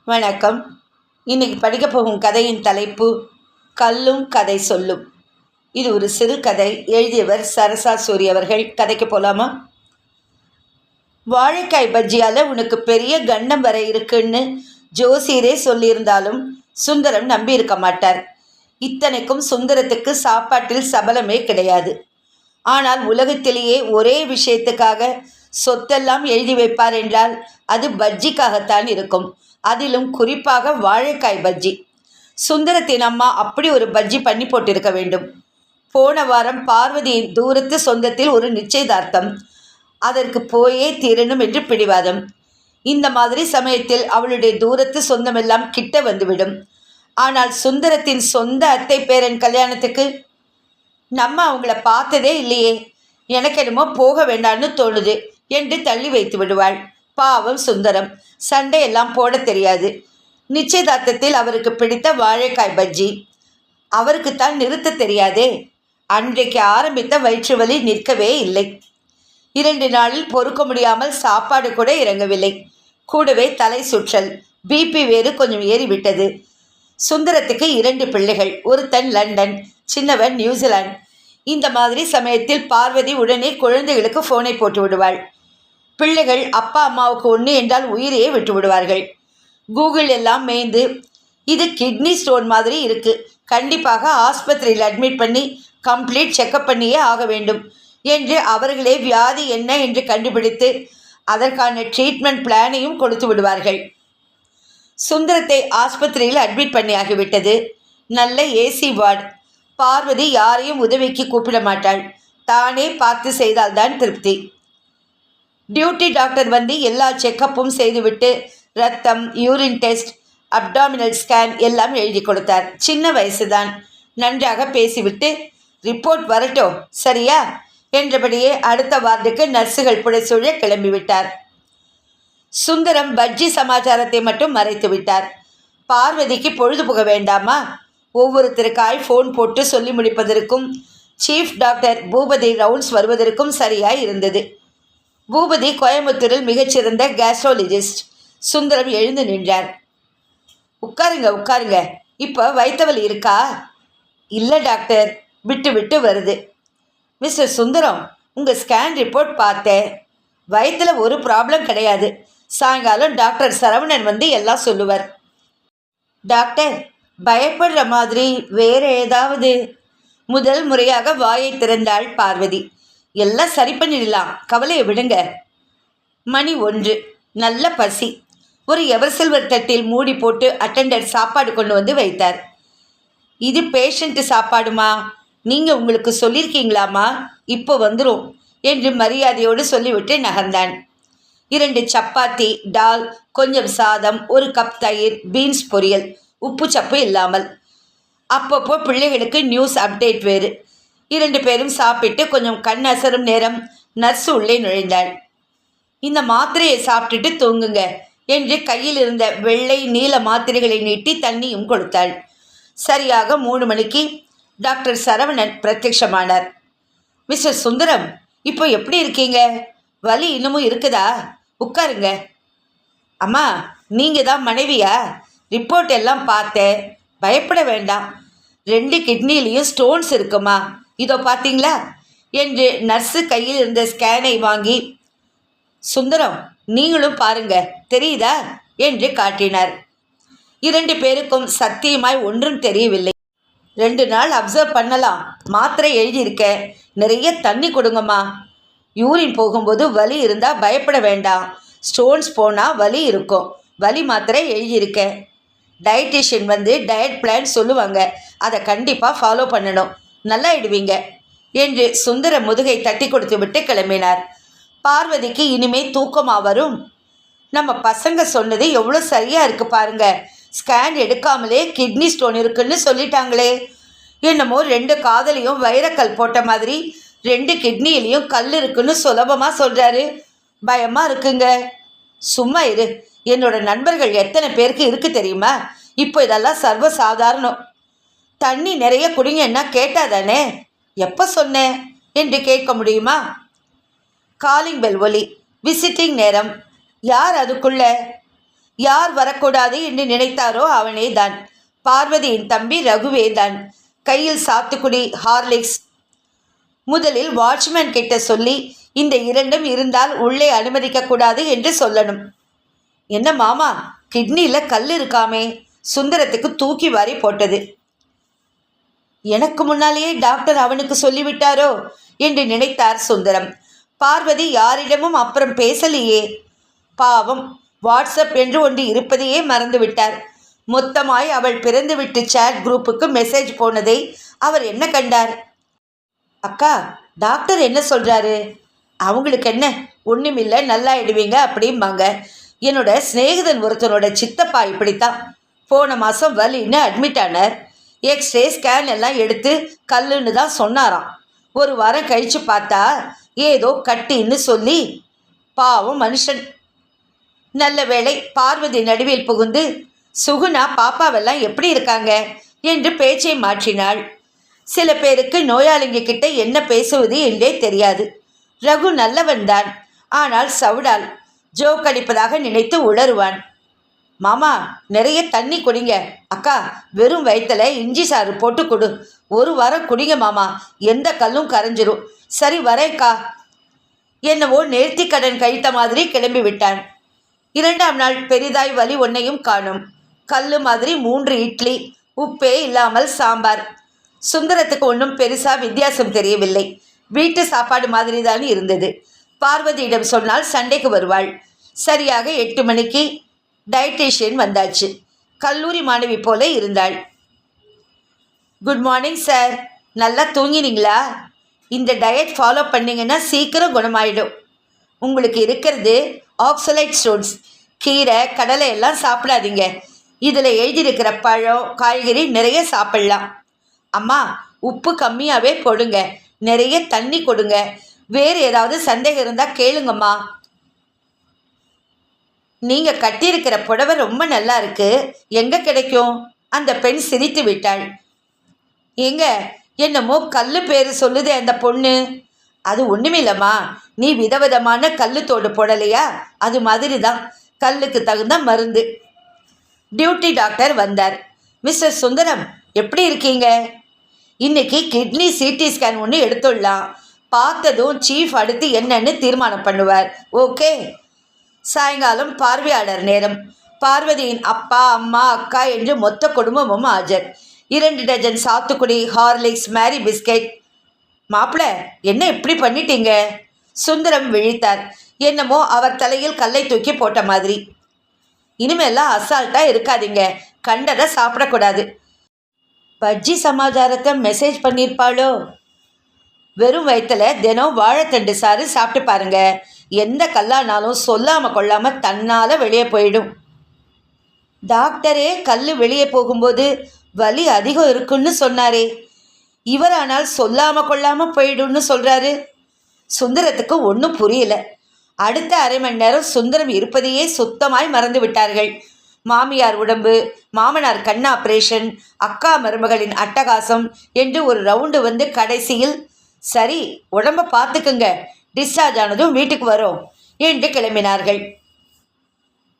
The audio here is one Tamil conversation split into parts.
வணக்கம். இன்னைக்கு படிக்க போகும் கதையின் தலைப்பு கல்லும் கதை சொல்லும். இது ஒரு சிறுகதை. எழுதியவர் சரசா சூரி அவர்கள். கதைக்கு போலாமா? வாழைக்காய் பஜ்ஜியால் உனக்கு பெரிய கண்டம் வர இருக்குன்னு ஜோசியரே சொல்லியிருந்தாலும் சுந்தரம் நம்பியிருக்க மாட்டார். இத்தனைக்கும் சுந்தரத்துக்கு சாப்பாட்டில் சபலமே கிடையாது. ஆனால் உலகத்திலேயே ஒரே விஷயத்துக்காக சொத்தெல்லாம் எழுதி வைப்பார் என்றால் அது பஜ்ஜிக்காகத்தான் இருக்கும். அதிலும் குறிப்பாக வாழைக்காய் பஜ்ஜி. சுந்தரத்தின் அம்மா அப்படி ஒரு பஜ்ஜி பண்ணி போட்டிருக்க வேண்டும். போன வாரம் பார்வதியின் தூரத்து சொந்தத்தில் ஒரு நிச்சயதார்த்தம். அதற்கு போயே தீரணும் என்று பிடிவாதம். இந்த மாதிரி சமயத்தில் அவளுடைய தூரத்து சொந்தமெல்லாம் கிட்ட வந்துவிடும். ஆனால் சுந்தரத்தின் சொந்த அத்தை பேரன் கல்யாணத்துக்கு நம்ம அவங்கள பார்த்ததே இல்லையே, எனக்கு என்னமோ போக வேண்டான்னு தோணுது என்று தள்ளி வைத்து விடுவாள். பாவம் சுந்தரம். சண்டையெல்லாம் போட தெரியாது. நிச்சயதார்த்தத்தில் அவருக்கு பிடித்த வாழைக்காய் பஜ்ஜி அவருக்குத்தான் நிறுத்த தெரியாதே. அன்றைக்கு ஆரம்பித்த வயிற்று வலி நிற்கவே இல்லை. 2 நாளில் பொறுக்க முடியாமல் சாப்பாடு கூட இறங்கவில்லை. கூடவே தலை சுற்றல், பிபி வேறு கொஞ்சம் ஏறிவிட்டது. சுந்தரத்துக்கு 2 பிள்ளைகள். ஒருத்தன் லண்டன், சின்னவன் நியூசிலாந்து. இந்த மாதிரி சமயத்தில் பார்வதி உடனே குழந்தைகளுக்கு ஃபோனை போட்டு விடுவாள். பிள்ளைகள் அப்பா அம்மாவுக்கு ஒன்று என்றால் உயிரையே விட்டு விடுவார்கள். கூகுள் எல்லாம் மேய்ந்து இது கிட்னி ஸ்டோன் மாதிரி இருக்குது, கண்டிப்பாக ஆஸ்பத்திரியில் அட்மிட் பண்ணி கம்ப்ளீட் செக்கப் பண்ணியே ஆக வேண்டும் என்று அவர்களே வியாதி என்ன என்று கண்டுபிடித்து அதற்கான ட்ரீட்மெண்ட் பிளானையும் கொடுத்து விடுவார்கள். சுந்தரத்தை ஆஸ்பத்திரியில் அட்மிட் பண்ணி ஆகிவிட்டது. நல்ல ஏசி வார்டு. பார்வதி யாரையும் உதவிக்கு கூப்பிட மாட்டாள். தானே பார்த்து செய்தால்தான் திருப்தி. டியூட்டி டாக்டர் வந்து எல்லா செக்கப்பும் செய்துவிட்டு ரத்தம், யூரின் டெஸ்ட், அப்டாமினல் ஸ்கேன் எல்லாம் எழுதி கொடுத்தார். சின்ன வயசுதான். நன்றாக பேசிவிட்டு ரிப்போர்ட் வரட்டும் சரியா என்றபடியே அடுத்த வார்டுக்கு நர்ஸுகள் புடைசூழ கிளம்பிவிட்டார். சுந்தரம் பஜ்ஜி சமாச்சாரத்தை மட்டும் மறைத்து விட்டார். பார்வதிக்கு பொழுது போக வேண்டாமா? ஒவ்வொருத்தருக்காய் ஃபோன் போட்டு சொல்லி முடிப்பதற்கும் சீஃப் டாக்டர் பூபதி ரவுண்ட்ஸ் வருவதற்கும் சரியாய் இருந்தது. பூபதி கோயம்புத்தூரில் மிகச்சிறந்த கேஸ்ட்ரோலஜிஸ்ட். சுந்தரம் எழுந்து நின்றார். உட்காருங்க உட்காருங்க. இப்போ வயிற்றுவலி இருக்கா? இல்லை டாக்டர், விட்டு விட்டு வருது. மிஸ்டர் சுந்தரம், உங்கள் ஸ்கேன் ரிப்போர்ட் பார்த்தேன். வயிற்றில் ஒரு ப்ராப்ளம் கிடையாது. சாயங்காலம் டாக்டர் சரவணன் வந்து எல்லாம் சொல்லுவார். டாக்டர், பயப்படுற மாதிரி வேறு ஏதாவது? முதல் முறையாக வாயை திறந்தாள் பார்வதி. எல்லாம் சரி பண்ணிடலாம், கவலையை விடுங்க. மணி 1. நல்ல பசி. ஒரு எவர் சில்வர் தட்டில் மூடி போட்டு அட்டெண்டர் சாப்பாடு கொண்டு வந்து வைத்தார். இது பேஷண்ட்டு சாப்பாடுமா? நீங்கள் உங்களுக்கு சொல்லியிருக்கீங்களாமா? இப்போ வந்துடும் என்று மரியாதையோடு சொல்லிவிட்டு நகர்ந்தான். 2 சப்பாத்தி, டால், கொஞ்சம் சாதம், 1 கப் தயிர், பீன்ஸ் பொரியல், உப்பு சப்பு இல்லாமல். அப்பப்போ பிள்ளைகளுக்கு நியூஸ் அப்டேட் வேறு. 2 பேரும் சாப்பிட்டு கொஞ்சம் கண் அசரும் நேரம் நர்ஸு உள்ளே நுழைந்தாள். இந்த மாத்திரையை சாப்பிட்டுட்டு தூங்குங்க என்று கையில் இருந்த வெள்ளை நீல மாத்திரைகளை நீட்டி தண்ணியும் கொடுத்தாள். சரியாக 3 மணிக்கு டாக்டர் சரவணன் பிரத்யட்சமானார். மிஸ்டர் சுந்தரம், இப்போ எப்படி இருக்கீங்க? வலி இன்னமும் இருக்குதா? உட்காருங்க. அம்மா, நீங்கள் தான் மனைவியா? ரிப்போர்ட் எல்லாம் பார்த்தேன். பயப்பட வேண்டாம். 2 கிட்னிலையும் ஸ்டோன்ஸ் இருக்குமா? இதோ பார்த்தீங்களா என்று நர்ஸு கையில் இருந்த ஸ்கேனை வாங்கி, சுந்தரம் நீங்களும் பாருங்க, தெரியுதா என்று காட்டினார். 2 பேருக்கும் சத்தியமாய் ஒன்றும் தெரியவில்லை. 2 நாள் அப்சர்வ் பண்ணலாம். மாத்திரை எழுதியிருக்கேன், நிறைய தண்ணி கொடுங்கம்மா. யூரின் போகும்போது வலி இருந்தால் பயப்பட வேண்டாம். ஸ்டோன்ஸ் போனால் வலி இருக்கும். வலி மாத்திரை எழுதியிருக்கேன். டயட்டிஷியன் வந்து டயட் பிளான் சொல்லுவாங்க, அதை கண்டிப்பாக ஃபாலோ பண்ணணும். நல்லாயிடுவீங்க என்று சுந்தர முதுகை தட்டி கொடுத்து விட்டு கிளம்பினார். பார்வதிக்கு இனிமே தூக்கமாக வரும். நம்ம பசங்க சொன்னது எவ்வளோ சரியாக இருக்குது பாருங்க. ஸ்கேன் எடுக்காமலே கிட்னி ஸ்டோன் இருக்குன்னு சொல்லிட்டாங்களே. என்னமோ 2 காதலையும் வைரக்கல் போட்ட மாதிரி 2 கிட்னியிலையும் கல் இருக்குன்னு சுலபமாக சொல்கிறாரு. பயமாக இருக்குங்க. சும்மா இரு. என்னோட நண்பர்கள் எத்தனை பேருக்கு இருக்குது தெரியுமா? இப்போ இதெல்லாம் சர்வசாதாரணம். தண்ணி நிறைய குடிங்கன்னா கேட்டாதானே? எப்போ சொன்னேன் என்று கேட்க முடியுமா? காலிங் பெல் ஒலி. விசிட்டிங் நேரம். யார் அதுக்குள்ள? யார் வரக்கூடாது என்று நினைத்தாரோ அவனே தான். பார்வதியின் தம்பி ரகுவே தான். கையில் சாத்துக்குடி, ஹார்லிக்ஸ். முதலில் வாட்ச்மேன் கிட்ட சொல்லி இந்த இரண்டும் இருந்தால் உள்ளே அனுமதிக்கக்கூடாது என்று சொல்லணும். என்ன மாமா, கிட்னியில் கல் இருக்காமே, சுந்தரத்துக்கு தூக்கி வாரி போட்டது. எனக்கு முன்னாலேயே டாக்டர் அவனுக்கு சொல்லிவிட்டாரோ என்று நினைத்தார் சுந்தரம். பார்வதி யாரிடமும் அப்புறம் பேசலையே. பாவம், வாட்ஸ்அப் என்று ஒன்று இருப்பதையே மறந்துவிட்டார். மொத்தமாய் அவள் பிறந்துவிட்டு சேட் குரூப்புக்கு மெசேஜ் போனதை அவர் என்ன கண்டார்? அக்கா, டாக்டர் என்ன சொல்கிறாரு? அவங்களுக்கு என்ன, ஒன்றுமில்லை, நல்லாயிடுவீங்க அப்படிம்பாங்க. என்னோட சிநேகிதன் ஒருத்தனோட சித்தப்பா இப்படித்தான். போன மாதம் வலின்னு அட்மிட் ஆனார். எக்ஸ்ரே ஸ்கேன் எல்லாம் எடுத்து கல்லுன்னு தான் சொன்னாராம். ஒரு வாரம் கழித்து பார்த்தா ஏதோ கட்டின்னு சொல்லி, பாவம் மனுஷன். நல்ல வேளை பார்வதி நடுவில் புகுந்து, சுகுணா பாப்பாவெல்லாம் எப்படி இருக்காங்க என்று பேச்சை மாற்றினாள். சில பேருக்கு நோயாளிங்க கிட்ட என்ன பேசுவது என்றே தெரியாது. ரகு நல்லவன்தான், ஆனால் சவுடால். ஜோக் அடிப்பதாக நினைத்து உளறுவான். மாமா, நிறைய தண்ணி குடிங்க. அக்கா, வெறும் வயிற்றுல இஞ்சி சாறு போட்டு கொடு. ஒரு வாரம் குடிங்க மாமா, எந்த கல்லும் கரைஞ்சிரும். சரி வரேக்கா. என்னவோ நேர்த்தி கடன் கழித்த மாதிரி கிளம்பி விட்டான். 2ஆம் நாள் பெரிதாய் வலி ஒன்னையும் காணும். கல்லு மாதிரி 3 இட்லி, உப்பே இல்லாமல் சாம்பார். சுந்தரத்துக்கு ஒன்றும் பெருசா வித்தியாசம் தெரியவில்லை. வீட்டு சாப்பாடு மாதிரி தான் இருந்தது. பார்வதியிடம் சொன்னால் சண்டைக்கு வருவாள். சரியாக 8 மணிக்கு டயட்டீஷியன் வந்தாச்சு. கல்லூரி மாணவி போல இருந்தாள். குட் மார்னிங் சார், நல்லா தூங்கினீங்களா? இந்த டயட் ஃபாலோ பண்ணிங்கன்னா சீக்கிரம் குணமாயிடும். உங்களுக்கு இருக்கிறது ஆக்சலைட் ஸ்டோன்ஸ். கீரை, கடலை எல்லாம் சாப்பிடாதீங்க. இதில் எழுதியிருக்கிற பழம், காய்கறி நிறைய சாப்பிட்லாம். அம்மா, உப்பு கம்மியாகவே போடுங்க, நிறைய தண்ணி கொடுங்க. வேறு ஏதாவது சந்தேகம் இருந்தால் கேளுங்கம்மா. நீங்கள் கட்டியிருக்கிற புடவை ரொம்ப நல்லா இருக்கு, எங்கே கிடைக்கும்? அந்த பெண் சிரித்து விட்டாள். எங்க, என்னமோ கல்லு பேர் சொல்லுதே அந்த பொண்ணு. அது ஒன்றுமில்லம்மா, நீ விதவிதமான கல்லுத்தோடு போடலையா, அது மாதிரி தான். கல்லுக்கு தகுந்த மருந்து. டியூட்டி டாக்டர் வந்தார். மிஸ்டர் சுந்தரம், எப்படி இருக்கீங்க? இன்னைக்கு கிட்னி சிடி ஸ்கேன் ஒன்று எடுத்துடலாம். பார்த்ததும் சீஃப் அடுத்து என்னன்னு தீர்மானம் பண்ணுவார். ஓகே. சாயங்காலம் பார்வையாளர் நேரம். பார்வதியின் அப்பா, அம்மா, அக்கா என்று மொத்த குடும்பமும் ஆஜர். 2 டஜன் சாத்துக்குடி, ஹார்லிக்ஸ், மேரி பிஸ்கெட். மாப்பிள்ள, என்ன இப்படி பண்ணிட்டீங்க? சுந்தரம் விழித்தார். என்னமோ அவர் தலையில் கல்லை தூக்கி போட்ட மாதிரி. இனிமேலாம் அசால்ட்டாக இருக்காதீங்க, கண்டதை சாப்பிடக்கூடாது. பஜ்ஜி சமாச்சாரத்தை மெசேஜ் பண்ணியிருப்பாளோ? வெறும் வயிற்றுல தினம் வாழைத்தண்டு சாறு சாப்பிட்டு பாருங்க. எந்த கல்லானாலும் சொல்லாமல் கொள்ளாமல் தன்னால் வெளியே போயிடும். டாக்டரே கல் வெளியே போகும்போது வலி அதிகம் இருக்குன்னு சொன்னாரே, இவரானால் சொல்லாமல் கொள்ளாமல் போயிடும்னு சொல்கிறாரு. சுந்தரத்துக்கு ஒன்றும் புரியல. அடுத்த அரை மணி நேரம் சுந்தரம் இருப்பதையே சுத்தமாய் மறந்து விட்டார்கள். மாமியார் உடம்பு, மாமனார் கண் ஆப்ரேஷன், அக்கா மருமகளின் அட்டகாசம் என்று ஒரு ரவுண்டு வந்து கடைசியில், சரி உடம்பை பார்த்துக்குங்க, டிஸ்சார்ஜ் ஆனதும் வீட்டுக்கு வரோம் என்று கிளம்பினார்கள்.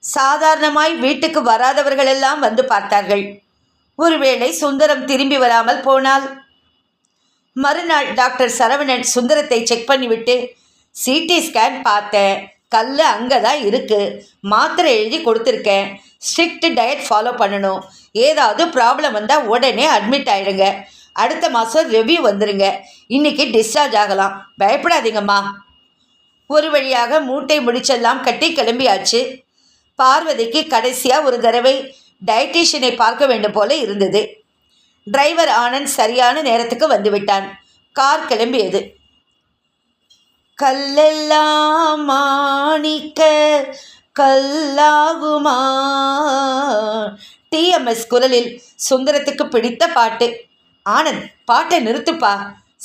சாதாரணமாய் வீட்டுக்கு வராதவர்களெல்லாம் வந்து பார்த்தார்கள். ஒருவேளை சுந்தரம் திரும்பி வராமல் போனால். மறுநாள் டாக்டர் சரவணன் சுந்தரத்தை செக் பண்ணிவிட்டு, சிடி ஸ்கேன் பார்த்தேன், கல் அங்கே தான் இருக்குது, மாத்திரை எழுதி கொடுத்துருக்கேன், ஸ்ட்ரிக்ட் டயட் ஃபாலோ பண்ணணும், ஏதாவது ப்ராப்ளம் வந்தால் உடனே அட்மிட் ஆகிடுங்க, அடுத்த மாதம் ரிவ்யூ வந்துடுங்க, இன்றைக்கி டிஸ்சார்ஜ் ஆகலாம், பயப்படாதீங்கம்மா. ஒரு வழியாக மூட்டை முடிச்செல்லாம் கட்டி கிளம்பியாச்சு. பார்வதிக்கு கடைசியாக ஒரு தடவை டயட்டீஷியனை பார்க்க வேண்டும் போல இருந்தது. டிரைவர் ஆனந்த் சரியான நேரத்துக்கு வந்துவிட்டான். கார் கிளம்பியது. கல்லெல்லாம் மாணிக்க கல்லாகுமா, டிஎம்எஸ் குரலில் சுந்தரத்துக்கு பிடித்த பாட்டு. ஆனந்த், பாட்டை நிறுத்துப்பா.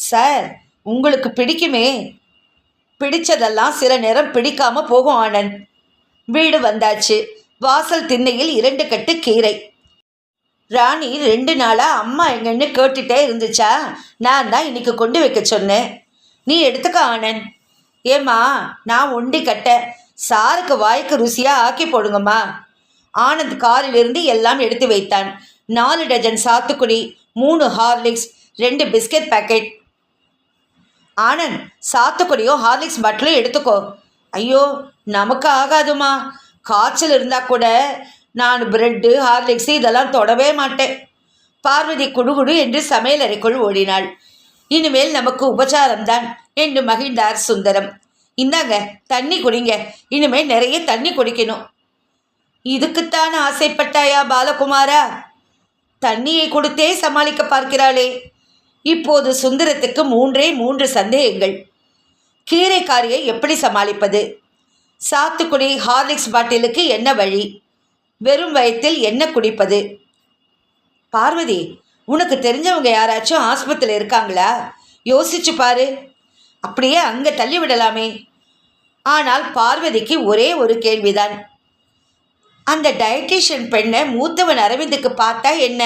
சார், உங்களுக்கு பிடிக்குமே. பிடிச்சதெல்லாம் சில நேரம் பிடிக்காம போகும் ஆனந்த். வீடு வந்தாச்சு. வாசல் திண்ணையில் 2 கட்டு கீரை. ராணி 2 நாளாக அம்மா எங்கன்னு கேட்டுகிட்டே இருந்துச்சா, நான் தான் இன்னைக்கு கொண்டு வைக்க சொன்னேன். நீ எடுத்துக்க ஆனந்த். ஏம்மா, நான் ஒண்டி கட்ட, சாருக்கு வாய்க்கு ருசியாக ஆக்கி போடுங்கம்மா. ஆனந்த் காரிலிருந்து எல்லாம் எடுத்து வைத்தான். 4 டஜன் சாத்துக்குடி, 3 ஹார்லிக்ஸ், 2 பிஸ்கட் பாக்கெட். ஆனந்த், சாத்துக்குடியும் ஹார்லிக்ஸ் பாட்டிலும் எடுத்துக்கோ. ஐயோ, நமக்கு ஆகாதுமா. காய்ச்சல் இருந்தால் கூட நான் பிரெட்டு ஹார்லிக்ஸு இதெல்லாம் தொடவே மாட்டேன். பார்வதி குடுகுடு என்று சமையலறைக்குள் ஓடினாள். இனிமேல் நமக்கு உபச்சாரம்தான் என்று மகிழ்ந்தார் சுந்தரம். இந்தாங்க, தண்ணி குடிங்க. இனிமேல் நிறைய தண்ணி குடிக்கணும். இதுக்குத்தான் ஆசைப்பட்டாயா பாலகுமாரா? தண்ணியை கொடுத்தே சமாளிக்க பார்க்கிறாளே. இப்போது சுந்தரத்துக்கு 3 சந்தேகங்கள். கீரைக்காரியை எப்படி சமாளிப்பது? சாத்துக்குடி ஹார்லிக்ஸ் பாட்டிலுக்கு என்ன வழி? வெறும் வயத்தில் என்ன குடிப்பது? பார்வதி, உனக்கு தெரிஞ்சவங்க யாராச்சும் ஆஸ்பத்திரியில் இருக்காங்களா? யோசிச்சு பாரு. அப்படியே அங்கே தள்ளி விடலாமே. ஆனால் பார்வதிக்கு ஒரே ஒரு கேள்விதான். அந்த டயட்டிஷியன் பெண்ணை மூத்தவன் அரவிந்துக்கு பார்த்தா என்ன?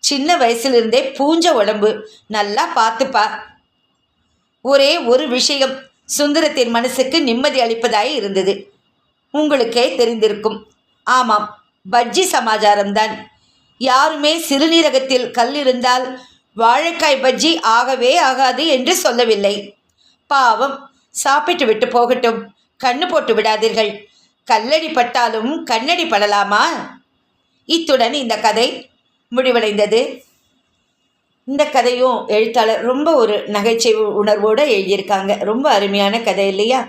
சின்ன வயசுலேருந்தே பூஞ்ச உடம்பு, நல்லா பார்த்துப்பா. ஒரே ஒரு விஷயம் சுந்தரத்தின் மனசுக்கு நிம்மதி அளிப்பதாய் இருந்தது. உங்களுக்கே தெரிந்திருக்கும். ஆமாம், பஜ்ஜி சமாச்சாரம்தான். யாருமே சிறுநீரகத்தில் கல் இருந்தால் வாழைக்காய் பஜ்ஜி ஆகவே ஆகாது என்று சொல்லவில்லை. பாவம், சாப்பிட்டு விட்டு போகட்டும். கண்ணு போட்டு விடாதீர்கள். கல்லடி பட்டாலும் கண்ணடி படலாமா? இத்துடன் இந்த கதை முடிவடைந்தது. இந்த கதையும் எழுத்தாளர் ரொம்ப ஒரு நகைச்சுவை உணர்வோடு எழுதியிருக்காங்க. ரொம்ப அருமையான கதை இல்லையா?